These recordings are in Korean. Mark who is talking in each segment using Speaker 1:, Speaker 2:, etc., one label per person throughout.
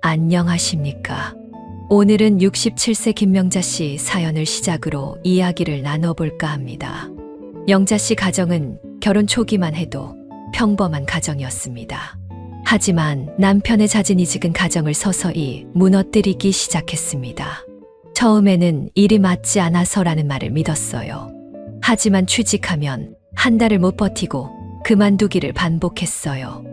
Speaker 1: 안녕하십니까. 오늘은 67세 김명자 씨 사연을 시작으로 이야기를 나눠볼까 합니다. 명자 씨 가정은 결혼 초기만 해도 평범한 가정이었습니다. 하지만 남편의 잦은 가정을 서서히 무너뜨리기 시작했습니다. 처음에는 일이 맞지 않아서라는 말을 믿었어요. 하지만 취직하면 한 달을 못 버티고 그만두기를 반복했어요.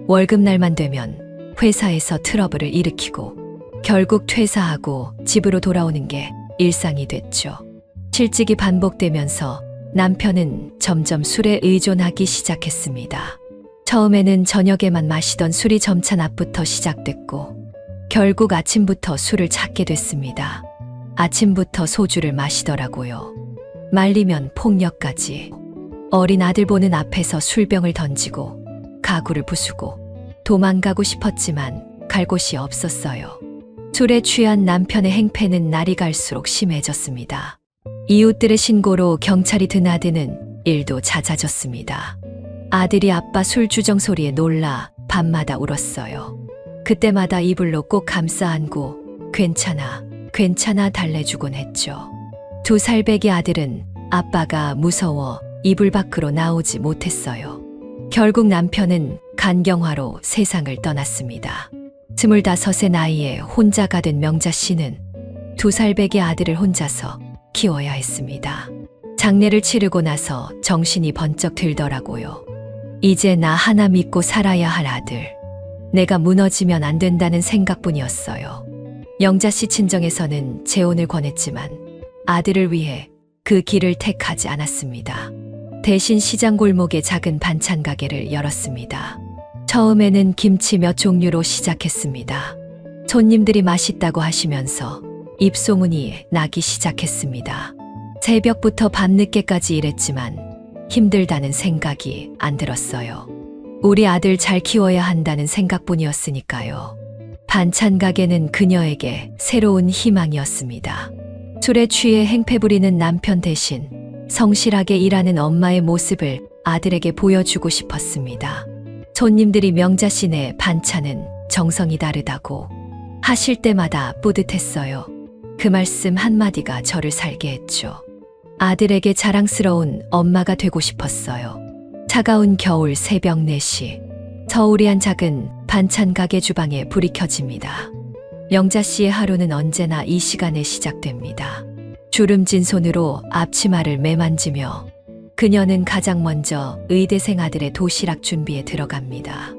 Speaker 1: 월급날만 되면 회사에서 트러블을 일으키고 결국 퇴사하고 집으로 돌아오는 게 일상이 됐죠. 실직이 반복되면서 남편은 점점 술에 의존하기 시작했습니다. 처음에는 저녁에만 마시던 술이 점차 낮부터 시작됐고 결국 아침부터 술을 찾게 됐습니다. 아침부터 소주를 마시더라고요. 말리면 폭력까지. 어린 아들 보는 앞에서 술병을 던지고 가구를 부수고 도망가고 싶었지만 갈 곳이 없었어요. 술에 취한 남편의 행패는 날이 갈수록 심해졌습니다. 이웃들의 신고로 경찰이 드나드는 일도 잦아졌습니다. 아들이 아빠 술주정 소리에 놀라 밤마다 울었어요. 그때마다 이불로 꼭 감싸 안고 괜찮아, 괜찮아 달래주곤 했죠. 2살배기 아들은 아빠가 무서워 이불 밖으로 나오지 못했어요. 결국 남편은 간경화로 세상을 떠났습니다. 25의 나이에 혼자가 된 명자 씨는 2살배기 아들을 혼자서 키워야 했습니다. 장례를 치르고 나서 정신이 번쩍 들더라고요. 이제 나 하나 믿고 살아야 할 아들. 내가 무너지면 안 된다는 생각뿐이었어요. 명자 씨 친정에서는 재혼을 권했지만 아들을 위해 그 길을 택하지 않았습니다. 대신 시장 골목에 작은 반찬 가게를 열었습니다. 처음에는 김치 몇 종류로 시작했습니다. 손님들이 맛있다고 하시면서 입소문이 나기 시작했습니다. 새벽부터 밤늦게까지 일했지만 힘들다는 생각이 안 들었어요. 우리 아들 잘 키워야 한다는 생각뿐이었으니까요. 반찬 가게는 그녀에게 새로운 희망이었습니다. 술에 취해 행패 부리는 남편 대신 성실하게 일하는 엄마의 모습을 아들에게 보여주고 싶었습니다. 손님들이 명자 씨네 반찬은 정성이 다르다고 하실 때마다 뿌듯했어요. 그 말씀 한마디가 저를 살게 했죠. 아들에게 자랑스러운 엄마가 되고 싶었어요. 차가운 겨울 새벽 4시, 서울의 한 작은 반찬 가게 주방에 불이 켜집니다. 명자 씨의 하루는 언제나 이 시간에 시작됩니다. 주름진 손으로 앞치마를 매만지며 그녀는 가장 먼저 의대생 아들의 도시락 준비에 들어갑니다.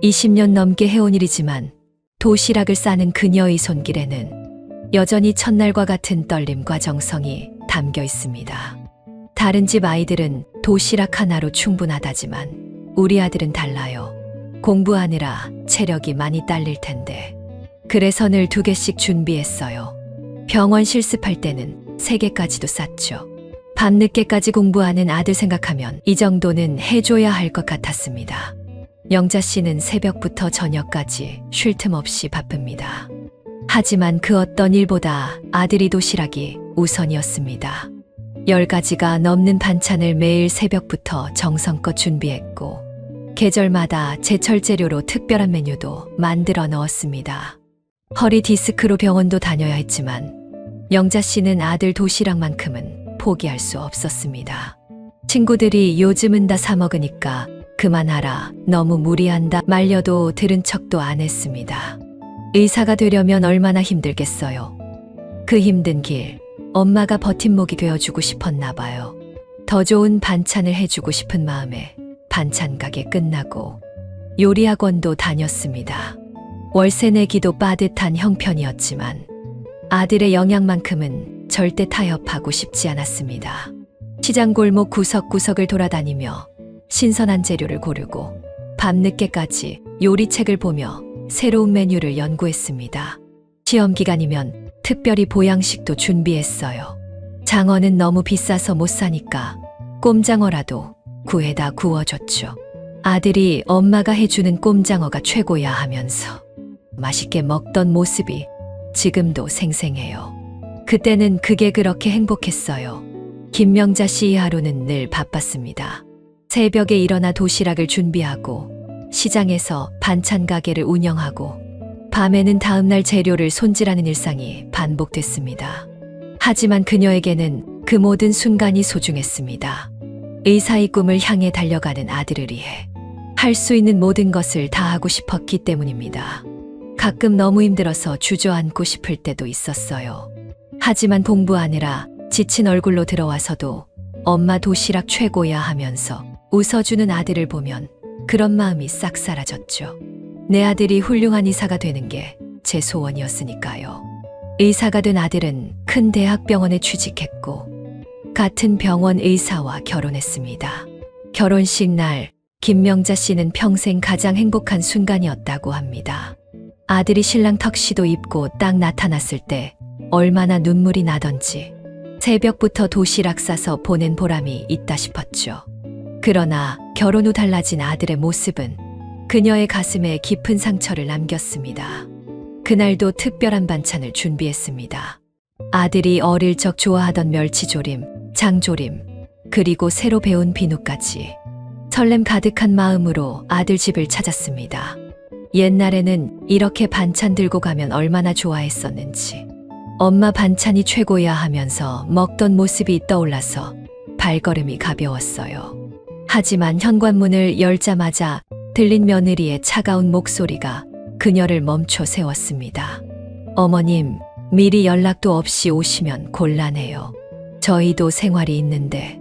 Speaker 1: 20년 넘게 해온 일이지만 도시락을 싸는 그녀의 손길에는 여전히 첫날과 같은 떨림과 정성이 담겨 있습니다. 다른 집 아이들은 도시락 하나로 충분하다지만 우리 아들은 달라요. 공부하느라 체력이 많이 딸릴 텐데. 그래서 늘 2개씩 준비했어요. 병원 실습할 때는 3개까지도 쌌죠. 밤늦게까지 공부하는 아들 생각하면 이 정도는 해줘야 할 것 같았습니다. 명자 씨는 새벽부터 저녁까지 쉴 틈 없이 바쁩니다. 하지만 그 어떤 일보다 아들이 도시락이 우선이었습니다. 10가지가 넘는 반찬을 매일 새벽부터 정성껏 준비했고 계절마다 제철 재료로 특별한 메뉴도 만들어 넣었습니다. 허리 디스크로 병원도 다녀야 했지만 명자 씨는 아들 도시락만큼은 포기할 수 없었습니다. 친구들이 요즘은 다 사 먹으니까 그만하라, 너무 무리한다 말려도 들은 척도 안 했습니다. 의사가 되려면 얼마나 힘들겠어요. 그 힘든 길, 엄마가 버팀목이 되어주고 싶었나 봐요. 더 좋은 반찬을 해주고 싶은 마음에 반찬 가게 끝나고 요리학원도 다녔습니다. 월세 내기도 빠듯한 형편이었지만 아들의 영양만큼은 절대 타협하고 싶지 않았습니다. 시장 골목 구석구석을 돌아다니며 신선한 재료를 고르고 밤늦게까지 요리책을 보며 새로운 메뉴를 연구했습니다. 시험 기간이면 특별히 보양식도 준비했어요. 장어는 너무 비싸서 못 사니까 꼼장어라도 구해다 구워줬죠. 아들이 엄마가 해주는 꼼장어가 최고야 하면서 맛있게 먹던 모습이 지금도 생생해요. 그때는 그게 그렇게 행복했어요. 김명자 씨의 하루는 늘 바빴습니다. 새벽에 일어나 도시락을 준비하고 시장에서 반찬 가게를 운영하고 밤에는 다음날 재료를 손질하는 일상이 반복됐습니다. 하지만 그녀에게는 그 모든 순간이 소중했습니다. 의사의 꿈을 향해 달려가는 아들을 위해 할 수 있는 모든 것을 다 하고 싶었기 때문입니다. 가끔 너무 힘들어서 주저앉고 싶을 때도 있었어요. 하지만 공부하느라 지친 얼굴로 들어와서도 엄마 도시락 최고야 하면서 웃어주는 아들을 보면 그런 마음이 싹 사라졌죠. 내 아들이 훌륭한 의사가 되는 게 제 소원이었으니까요. 의사가 된 아들은 큰 대학병원에 취직했고 같은 병원 의사와 결혼했습니다. 결혼식 날 김명자 씨는 평생 가장 행복한 순간이었다고 합니다. 아들이 신랑 턱시도 입고 딱 나타났을 때 얼마나 눈물이 나던지 새벽부터 도시락 싸서 보낸 보람이 있다 싶었죠. 그러나 결혼 후 달라진 아들의 모습은 그녀의 가슴에 깊은 상처를 남겼습니다. 그날도 특별한 반찬을 준비했습니다. 아들이 어릴 적 좋아하던 멸치조림, 장조림, 그리고 새로 배운 비누까지 설렘 가득한 마음으로 아들 집을 찾았습니다. 옛날에는 이렇게 반찬 들고 가면 얼마나 좋아했었는지 엄마 반찬이 최고야 하면서 먹던 모습이 떠올라서 발걸음이 가벼웠어요. 하지만 현관문을 열자마자 들린 며느리의 차가운 목소리가 그녀를 멈춰 세웠습니다. 어머님, 미리 연락도 없이 오시면 곤란해요. 저희도 생활이 있는데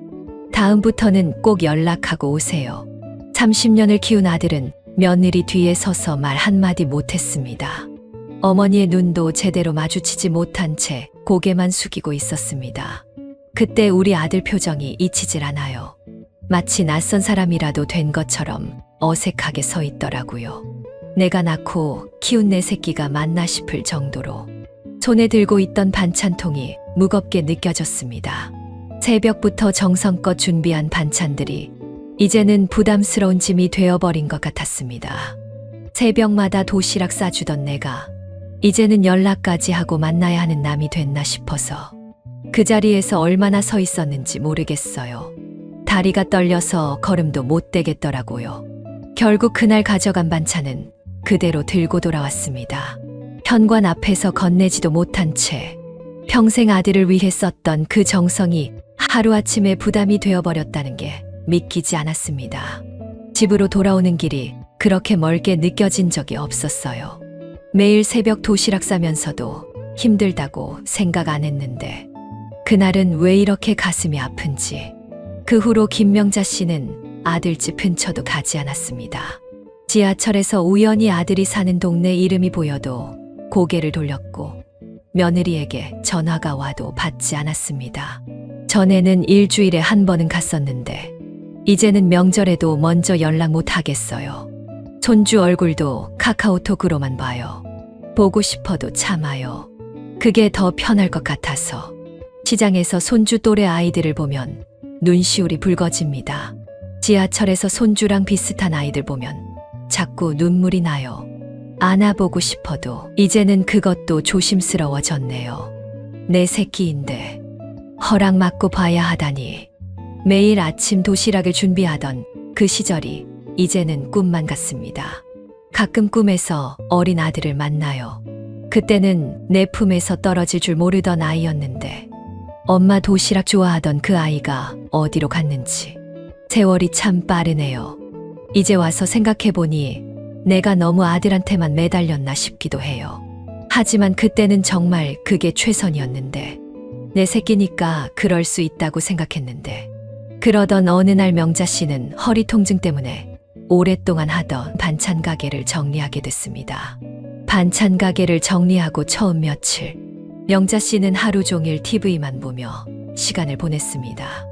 Speaker 1: 다음부터는 꼭 연락하고 오세요. 30년을 키운 아들은 며느리 뒤에 서서 말 한마디 못했습니다. 어머니의 눈도 제대로 마주치지 못한 채 고개만 숙이고 있었습니다. 그때 우리 아들 표정이 잊히질 않아요. 마치 낯선 사람이라도 된 것처럼 어색하게 서 있더라고요. 내가 낳고 키운 내 새끼가 맞나 싶을 정도로 손에 들고 있던 반찬통이 무겁게 느껴졌습니다. 새벽부터 정성껏 준비한 반찬들이 이제는 부담스러운 짐이 되어버린 것 같았습니다. 새벽마다 도시락 싸주던 내가 이제는 연락까지 하고 만나야 하는 남이 됐나 싶어서 그 자리에서 얼마나 서 있었는지 모르겠어요. 다리가 떨려서 걸음도 못 대겠더라고요. 결국 그날 가져간 반찬은 그대로 들고 돌아왔습니다. 현관 앞에서 건네지도 못한 채 평생 아들을 위해 썼던 그 정성이 하루아침에 부담이 되어버렸다는 게 믿기지 않았습니다. 집으로 돌아오는 길이 그렇게 멀게 느껴진 적이 없었어요. 매일 새벽 도시락 싸면서도 힘들다고 생각 안 했는데 그날은 왜 이렇게 가슴이 아픈지. 그 후로 김명자 씨는 아들 집 근처도 가지 않았습니다. 지하철에서 우연히 아들이 사는 동네 이름이 보여도 고개를 돌렸고 며느리에게 전화가 와도 받지 않았습니다. 전에는 일주일에 한 번은 갔었는데 이제는 명절에도 먼저 연락 못 하겠어요. 손주 얼굴도 카카오톡으로만 봐요. 보고 싶어도 참아요. 그게 더 편할 것 같아서. 시장에서 손주 또래 아이들을 보면 눈시울이 붉어집니다. 지하철에서 손주랑 비슷한 아이들 보면 자꾸 눈물이 나요. 안아보고 싶어도 이제는 그것도 조심스러워졌네요. 내 새끼인데 허락 받고 봐야 하다니. 매일 아침 도시락을 준비하던 그 시절이 이제는 꿈만 같습니다. 가끔 꿈에서 어린 아들을 만나요. 그때는 내 품에서 떨어질 줄 모르던 아이였는데 엄마 도시락 좋아하던 그 아이가 어디로 갔는지. 세월이 참 빠르네요. 이제 와서 생각해보니 내가 너무 아들한테만 매달렸나 싶기도 해요. 하지만 그때는 정말 그게 최선이었는데 내 새끼니까 그럴 수 있다고 생각했는데 그러던 어느 날 명자 씨는 허리 통증 때문에 오랫동안 하던 반찬 가게를 정리하게 됐습니다. 반찬 가게를 정리하고 처음 며칠 명자 씨는 하루 종일 TV만 보며 시간을 보냈습니다.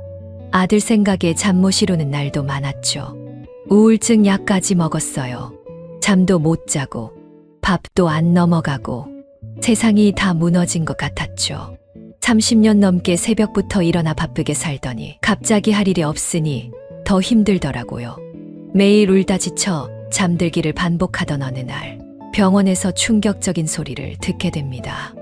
Speaker 1: 아들 생각에 잠 못 이루는 날도 많았죠. 우울증 약까지 먹었어요. 잠도 못 자고 밥도 안 넘어가고 세상이 다 무너진 것 같았죠. 30년 넘게 새벽부터 일어나 바쁘게 살더니 갑자기 할 일이 없으니 더 힘들더라고요. 매일 울다 지쳐 잠들기를 반복하던 어느 날 병원에서 충격적인 소리를 듣게 됩니다.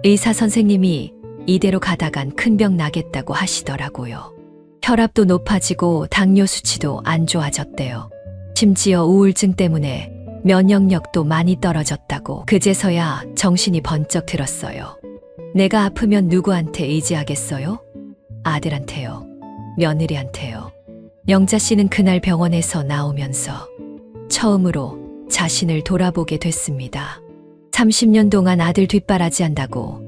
Speaker 1: 의사 선생님이 이대로 가다간 큰 병 나겠다고 하시더라고요. 혈압도 높아지고 당뇨 수치도 안 좋아졌대요. 심지어 우울증 때문에 면역력도 많이 떨어졌다고 그제서야 정신이 번쩍 들었어요. 내가 아프면 누구한테 의지하겠어요? 아들한테요. 며느리한테요. 영자 씨는 그날 병원에서 나오면서 처음으로 자신을 돌아보게 됐습니다. 30년 동안 아들 뒷바라지 한다고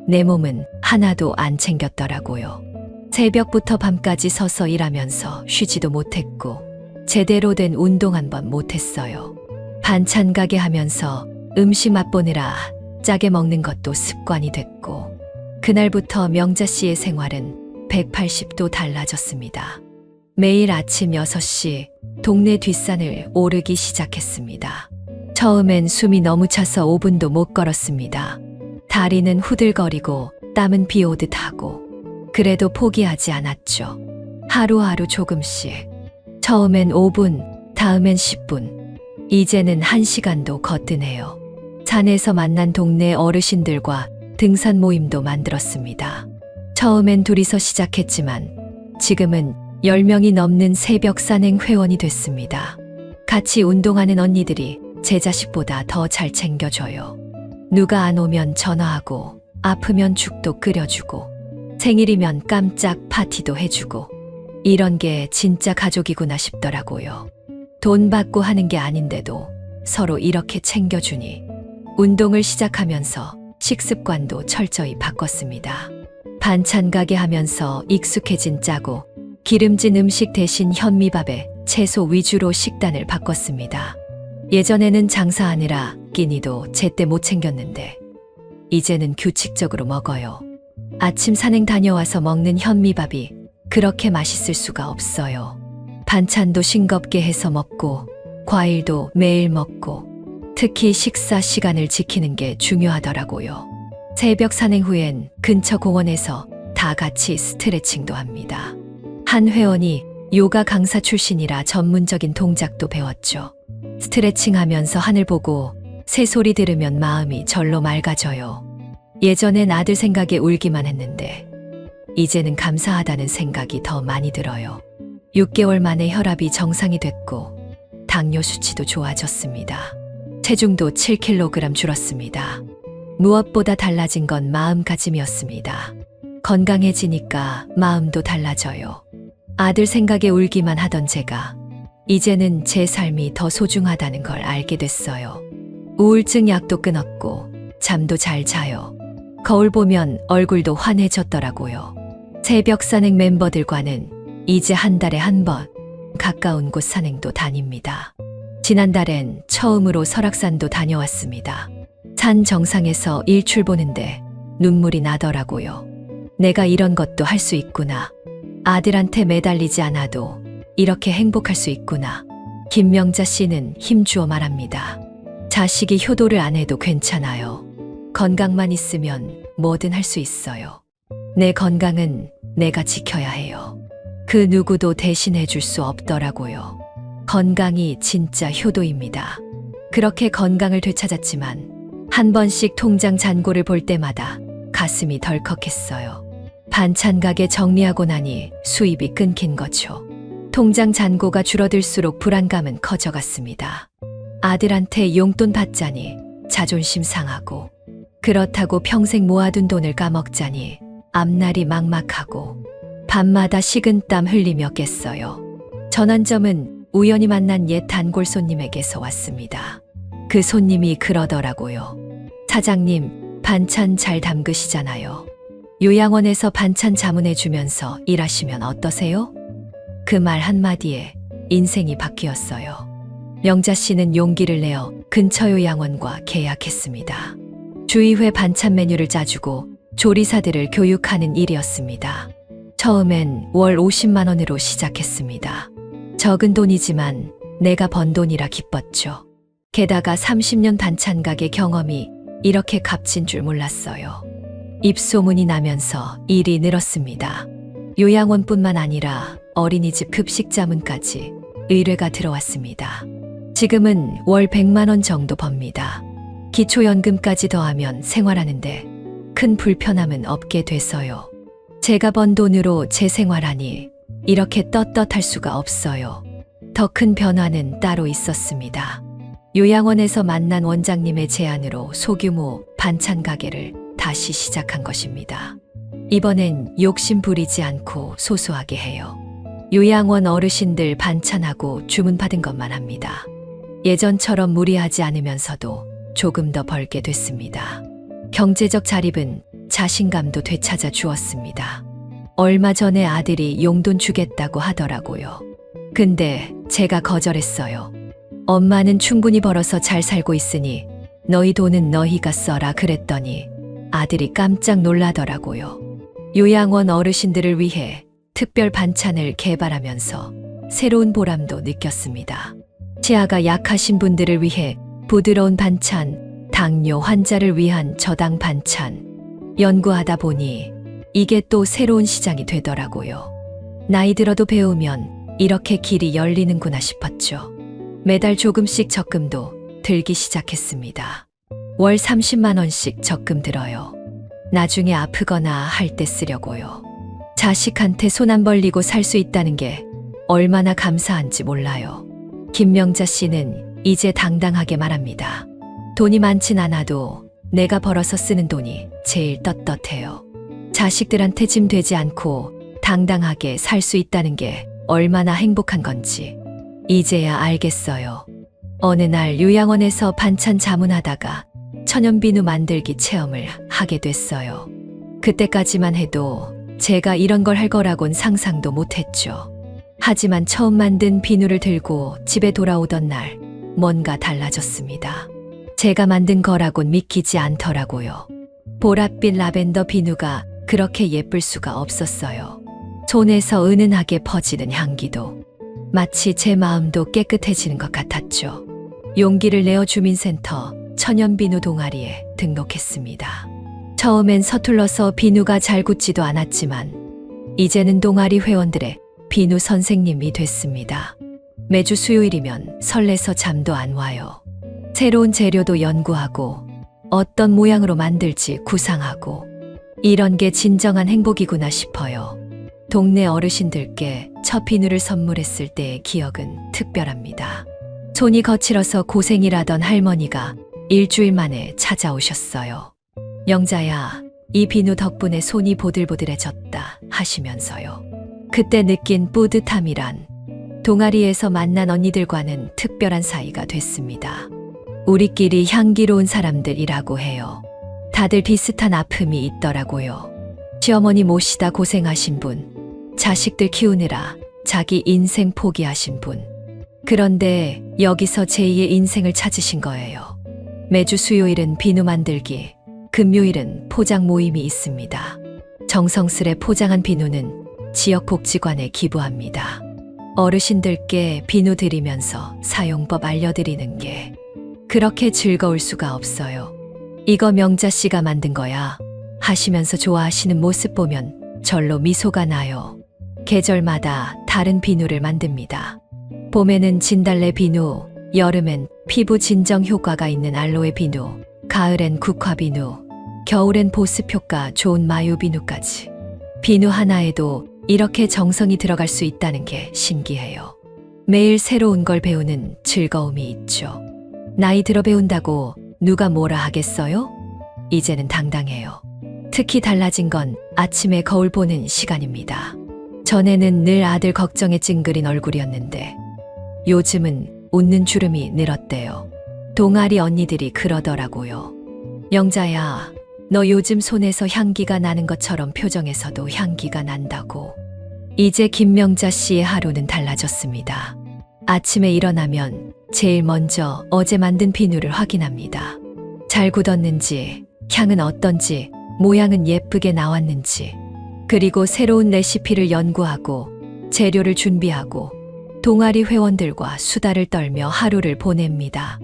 Speaker 1: 내 몸은 하나도 안 챙겼더라고요. 새벽부터 밤까지 서서 일하면서 쉬지도 못했고 제대로 된 운동 한 번 못했어요. 반찬 가게 하면서 음식 맛보느라 짜게 먹는 것도 습관이 됐고 그날부터 명자 씨의 생활은 180도 달라졌습니다. 매일 아침 6시 동네 뒷산을 오르기 시작했습니다. 처음엔 숨이 너무 차서 5분도 못 걸었습니다. 다리는 후들거리고 땀은 비 오듯 하고 그래도 포기하지 않았죠. 하루하루 조금씩. 처음엔 5분, 다음엔 10분, 이제는 1시간도 거뜬해요. 산에서 만난 동네 어르신들과 등산 모임도 만들었습니다. 처음엔 둘이서 시작했지만 지금은 10명이 넘는 새벽 산행 회원이 됐습니다. 같이 운동하는 언니들이 제 자식보다 더 잘 챙겨줘요. 누가 안 오면 전화하고 아프면 죽도 끓여주고 생일이면 깜짝 파티도 해주고 이런 게 진짜 가족이구나 싶더라고요. 돈 받고 하는 게 아닌데도 서로 이렇게 챙겨주니 운동을 시작하면서 식습관도 철저히 바꿨습니다. 반찬 가게 하면서 익숙해진 짜고 기름진 음식 대신 현미밥에 채소 위주로 식단을 바꿨습니다. 예전에는 장사하느라 끼니도 제때 못 챙겼는데 이제는 규칙적으로 먹어요. 아침 산행 다녀와서 먹는 현미밥이 그렇게 맛있을 수가 없어요. 반찬도 싱겁게 해서 먹고 과일도 매일 먹고 특히 식사 시간을 지키는 게 중요하더라고요. 새벽 산행 후엔 근처 공원에서 다 같이 스트레칭도 합니다. 한 회원이 요가 강사 출신이라 전문적인 동작도 배웠죠. 스트레칭 하면서 하늘 보고 새소리 들으면 마음이 절로 맑아져요. 예전엔 아들 생각에 울기만 했는데 이제는 감사하다는 생각이 더 많이 들어요. 6개월 만에 혈압이 정상이 됐고 당뇨 수치도 좋아졌습니다. 체중도 7kg 줄었습니다. 무엇보다 달라진 건 마음가짐이었습니다. 건강해지니까 마음도 달라져요. 아들 생각에 울기만 하던 제가 이제는 제 삶이 더 소중하다는 걸 알게 됐어요. 우울증 약도 끊었고 잠도 잘 자요. 거울 보면 얼굴도 환해졌더라고요. 새벽 산행 멤버들과는 이제 한 달에 한 번 가까운 곳 산행도 다닙니다. 지난달엔 처음으로 설악산도 다녀왔습니다. 산 정상에서 일출 보는데 눈물이 나더라고요. 내가 이런 것도 할 수 있구나. 아들한테 매달리지 않아도 이렇게 행복할 수 있구나. 김명자 씨는 힘주어 말합니다. 자식이 효도를 안 해도 괜찮아요. 건강만 있으면 뭐든 할 수 있어요. 내 건강은 내가 지켜야 해요. 그 누구도 대신해 줄 수 없더라고요. 건강이 진짜 효도입니다. 그렇게 건강을 되찾았지만 한 번씩 통장 잔고를 볼 때마다 가슴이 덜컥했어요. 반찬 가게 정리하고 나니 수입이 끊긴 거죠. 통장 잔고가 줄어들수록 불안감은 커져갔습니다. 아들한테 용돈 받자니 자존심 상하고 그렇다고 평생 모아둔 돈을 까먹자니 앞날이 막막하고 밤마다 식은땀 흘리며 깼어요. 전환점은 우연히 만난 옛 단골 손님에게서 왔습니다. 그 손님이 그러더라고요. 사장님, 반찬 잘 담그시잖아요. 요양원에서 반찬 자문해주면서 일하시면 어떠세요? 그 말 한마디에 인생이 바뀌었어요. 명자 씨는 용기를 내어 근처 요양원과 계약했습니다. 주의회 반찬 메뉴를 짜주고 조리사들을 교육하는 일이었습니다. 처음엔 월 50만 원으로 시작했습니다. 적은 돈이지만 내가 번 돈이라 기뻤죠. 게다가 30년 반찬 가게 경험이 이렇게 값진 줄 몰랐어요. 입소문이 나면서 일이 늘었습니다. 요양원뿐만 아니라 어린이집 급식 자문까지 의뢰가 들어왔습니다. 지금은 월 100만 원 정도 법니다. 기초연금까지 더하면 생활하는데 큰 불편함은 없게 돼서요. 제가 번 돈으로 제 생활하니 이렇게 떳떳할 수가 없어요. 더 큰 변화는 따로 있었습니다. 요양원에서 만난 원장님의 제안으로 소규모 반찬 가게를 다시 시작한 것입니다. 이번엔 욕심 부리지 않고 소소하게 해요. 요양원 어르신들 반찬하고 주문받은 것만 합니다. 예전처럼 무리하지 않으면서도 조금 더 벌게 됐습니다. 경제적 자립은 자신감도 되찾아 주었습니다. 얼마 전에 아들이 용돈 주겠다고 하더라고요. 근데 제가 거절했어요. 엄마는 충분히 벌어서 잘 살고 있으니 너희 돈은 너희가 써라 그랬더니 아들이 깜짝 놀라더라고요. 요양원 어르신들을 위해 특별 반찬을 개발하면서 새로운 보람도 느꼈습니다. 치아가 약하신 분들을 위해 부드러운 반찬, 당뇨 환자를 위한 저당 반찬. 연구하다 보니 이게 또 새로운 시장이 되더라고요. 나이 들어도 배우면 이렇게 길이 열리는구나 싶었죠. 매달 조금씩 적금도 들기 시작했습니다. 월 30만 원씩 적금 들어요. 나중에 아프거나 할 때 쓰려고요. 자식한테 손 안 벌리고 살 수 있다는 게 얼마나 감사한지 몰라요. 김명자 씨는 이제 당당하게 말합니다. 돈이 많진 않아도 내가 벌어서 쓰는 돈이 제일 떳떳해요. 자식들한테 짐 되지 않고 당당하게 살 수 있다는 게 얼마나 행복한 건지 이제야 알겠어요. 어느 날 요양원에서 반찬 자문하다가 천연비누 만들기 체험을 하게 됐어요. 그때까지만 해도 제가 이런 걸 할 거라곤 상상도 못했죠. 하지만 처음 만든 비누를 들고 집에 돌아오던 날 뭔가 달라졌습니다. 제가 만든 거라곤 믿기지 않더라고요. 보랏빛 라벤더 비누가 그렇게 예쁠 수가 없었어요. 손에서 은은하게 퍼지는 향기도 마치 제 마음도 깨끗해지는 것 같았죠. 용기를 내어 주민센터 천연비누 동아리에 등록했습니다. 처음엔 서툴러서 비누가 잘 굳지도 않았지만 이제는 동아리 회원들의 비누 선생님이 됐습니다. 매주 수요일이면 설레서 잠도 안 와요. 새로운 재료도 연구하고 어떤 모양으로 만들지 구상하고 이런 게 진정한 행복이구나 싶어요. 동네 어르신들께 첫 비누를 선물했을 때의 기억은 특별합니다. 손이 거칠어서 고생이라던 할머니가 일주일 만에 찾아오셨어요. 영자야, 이 비누 덕분에 손이 보들보들해졌다 하시면서요. 그때 느낀 뿌듯함이란 동아리에서 만난 언니들과는 특별한 사이가 됐습니다. 우리끼리 향기로운 사람들이라고 해요. 다들 비슷한 아픔이 있더라고요. 시어머니 모시다 고생하신 분, 자식들 키우느라 자기 인생 포기하신 분. 그런데 여기서 제2의 인생을 찾으신 거예요. 매주 수요일은 비누 만들기, 금요일은 포장 모임이 있습니다. 정성스레 포장한 비누는 지역복지관에 기부합니다. 어르신들께 비누 드리면서 사용법 알려드리는 게 그렇게 즐거울 수가 없어요. 이거 명자 씨가 만든 거야 하시면서 좋아하시는 모습 보면 절로 미소가 나요. 계절마다 다른 비누를 만듭니다. 봄에는 진달래 비누, 여름엔 피부 진정 효과가 있는 알로에 비누, 가을엔 국화 비누, 겨울엔 보습 효과 좋은 마요 비누까지. 비누 하나에도 이렇게 정성이 들어갈 수 있다는 게 신기해요. 매일 새로운 걸 배우는 즐거움이 있죠. 나이 들어 배운다고 누가 뭐라 하겠어요? 이제는 당당해요. 특히 달라진 건 아침에 거울 보는 시간입니다. 전에는 늘 아들 걱정에 찡그린 얼굴이었는데 요즘은 웃는 주름이 늘었대요. 동아리 언니들이 그러더라고요. 영자야, 너 요즘 손에서 향기가 나는 것처럼 표정에서도 향기가 난다고. 이제 김명자 씨의 하루는 달라졌습니다. 아침에 일어나면 제일 먼저 어제 만든 비누를 확인합니다. 잘 굳었는지, 향은 어떤지, 모양은 예쁘게 나왔는지, 그리고 새로운 레시피를 연구하고 재료를 준비하고 동아리 회원들과 수다를 떨며 하루를 보냅니다.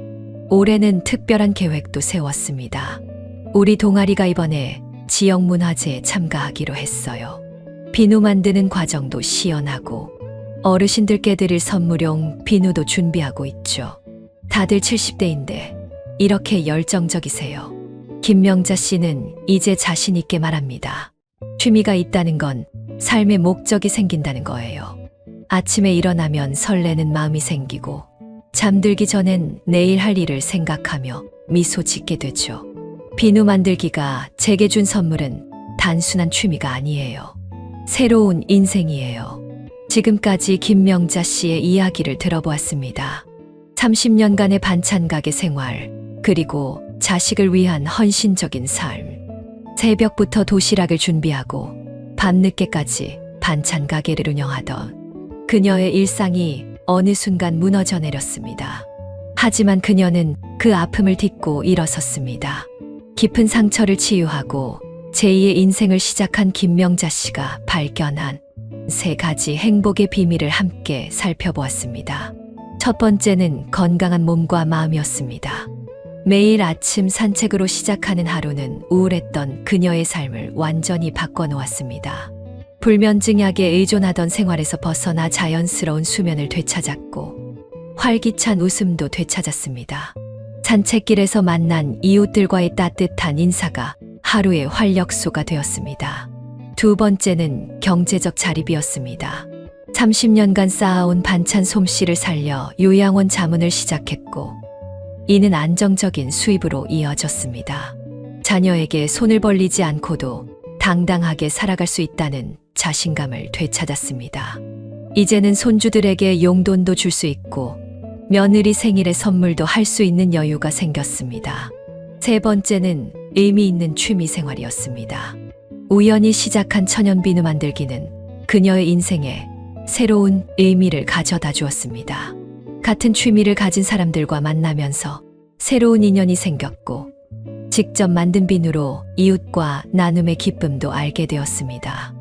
Speaker 1: 올해는 특별한 계획도 세웠습니다. 우리 동아리가 이번에 지역문화제에 참가하기로 했어요. 비누 만드는 과정도 시연하고 어르신들께 드릴 선물용 비누도 준비하고 있죠. 다들 70대인데 이렇게 열정적이세요. 김명자 씨는 이제 자신 있게 말합니다. 취미가 있다는 건 삶의 목적이 생긴다는 거예요. 아침에 일어나면 설레는 마음이 생기고 잠들기 전엔 내일 할 일을 생각하며 미소 짓게 되죠. 비누 만들기가 제게 준 선물은 단순한 취미가 아니에요. 새로운 인생이에요. 지금까지 김명자 씨의 이야기를 들어보았습니다. 30년간의 반찬 가게 생활, 그리고 자식을 위한 헌신적인 삶. 새벽부터 도시락을 준비하고 밤늦게까지 반찬 가게를 운영하던 그녀의 일상이 어느 순간 무너져 내렸습니다. 하지만 그녀는 그 아픔을 딛고 일어섰습니다. 깊은 상처를 치유하고 제2의 인생을 시작한 김명자 씨가 발견한 3가지 행복의 비밀을 함께 살펴보았습니다. 첫 번째는 건강한 몸과 마음이었습니다. 매일 아침 산책으로 시작하는 하루는 우울했던 그녀의 삶을 완전히 바꿔놓았습니다. 불면증 약에 의존하던 생활에서 벗어나 자연스러운 수면을 되찾았고 활기찬 웃음도 되찾았습니다. 산책길에서 만난 이웃들과의 따뜻한 인사가 하루의 활력소가 되었습니다. 두 번째는 경제적 자립이었습니다. 30년간 쌓아온 반찬 솜씨를 살려 요양원 자문을 시작했고 이는 안정적인 수입으로 이어졌습니다. 자녀에게 손을 벌리지 않고도 당당하게 살아갈 수 있다는 자신감을 되찾았습니다. 이제는 손주들에게 용돈도 줄 수 있고 며느리 생일에 선물도 할 수 있는 여유가 생겼습니다. 세 번째는 의미 있는 취미 생활이었습니다. 우연히 시작한 천연 비누 만들기는 그녀의 인생에 새로운 의미를 가져다 주었습니다. 같은 취미를 가진 사람들과 만나면서 새로운 인연이 생겼고 직접 만든 비누로 이웃과 나눔의 기쁨도 알게 되었습니다.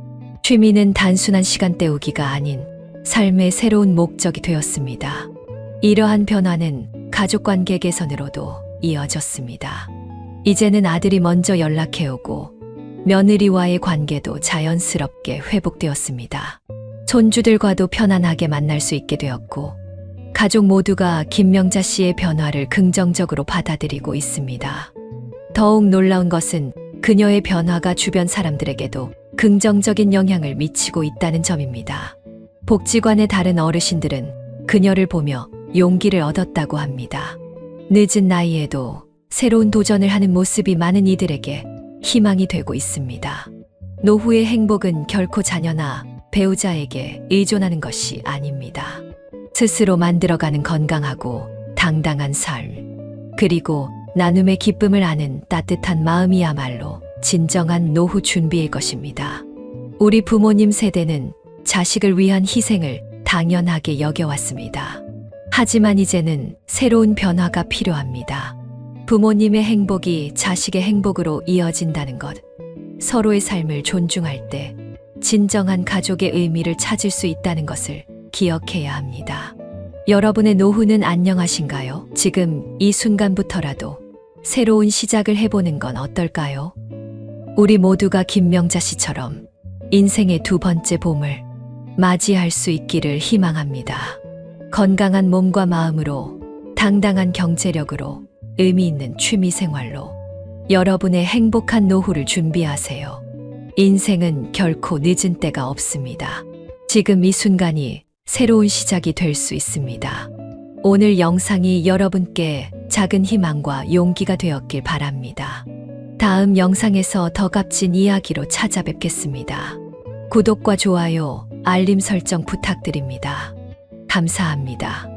Speaker 1: 취미는 단순한 시간 때우기가 아닌 삶의 새로운 목적이 되었습니다. 이러한 변화는 가족관계 개선으로도 이어졌습니다. 이제는 아들이 먼저 연락해오고 며느리와의 관계도 자연스럽게 회복되었습니다. 손주들과도 편안하게 만날 수 있게 되었고 가족 모두가 김명자 씨의 변화를 긍정적으로 받아들이고 있습니다. 더욱 놀라운 것은 그녀의 변화가 주변 사람들에게도 긍정적인 영향을 미치고 있다는 점입니다. 복지관의 다른 어르신들은 그녀를 보며 용기를 얻었다고 합니다. 늦은 나이에도 새로운 도전을 하는 모습이 많은 이들에게 희망이 되고 있습니다. 노후의 행복은 결코 자녀나 배우자에게 의존하는 것이 아닙니다. 스스로 만들어가는 건강하고 당당한 삶, 그리고 나눔의 기쁨을 아는 따뜻한 마음이야말로 진정한 노후 준비일 것입니다. 우리 부모님 세대는 자식을 위한 희생을 당연하게 여겨왔습니다. 하지만 이제는 새로운 변화가 필요합니다. 부모님의 행복이 자식의 행복으로 이어진다는 것, 서로의 삶을 존중할 때 진정한 가족의 의미를 찾을 수 있다는 것을 기억해야 합니다. 여러분의 노후는 안녕하신가요? 지금 이 순간부터라도 새로운 시작을 해보는 건 어떨까요? 우리 모두가 김명자 씨처럼 인생의 두 번째 봄을 맞이할 수 있기를 희망합니다. 건강한 몸과 마음으로, 당당한 경제력으로, 의미 있는 취미 생활로 여러분의 행복한 노후를 준비하세요. 인생은 결코 늦은 때가 없습니다. 지금 이 순간이 새로운 시작이 될 수 있습니다. 오늘 영상이 여러분께 작은 희망과 용기가 되었길 바랍니다. 다음 영상에서 더 값진 이야기로 찾아뵙겠습니다. 구독과 좋아요, 알림 설정 부탁드립니다. 감사합니다.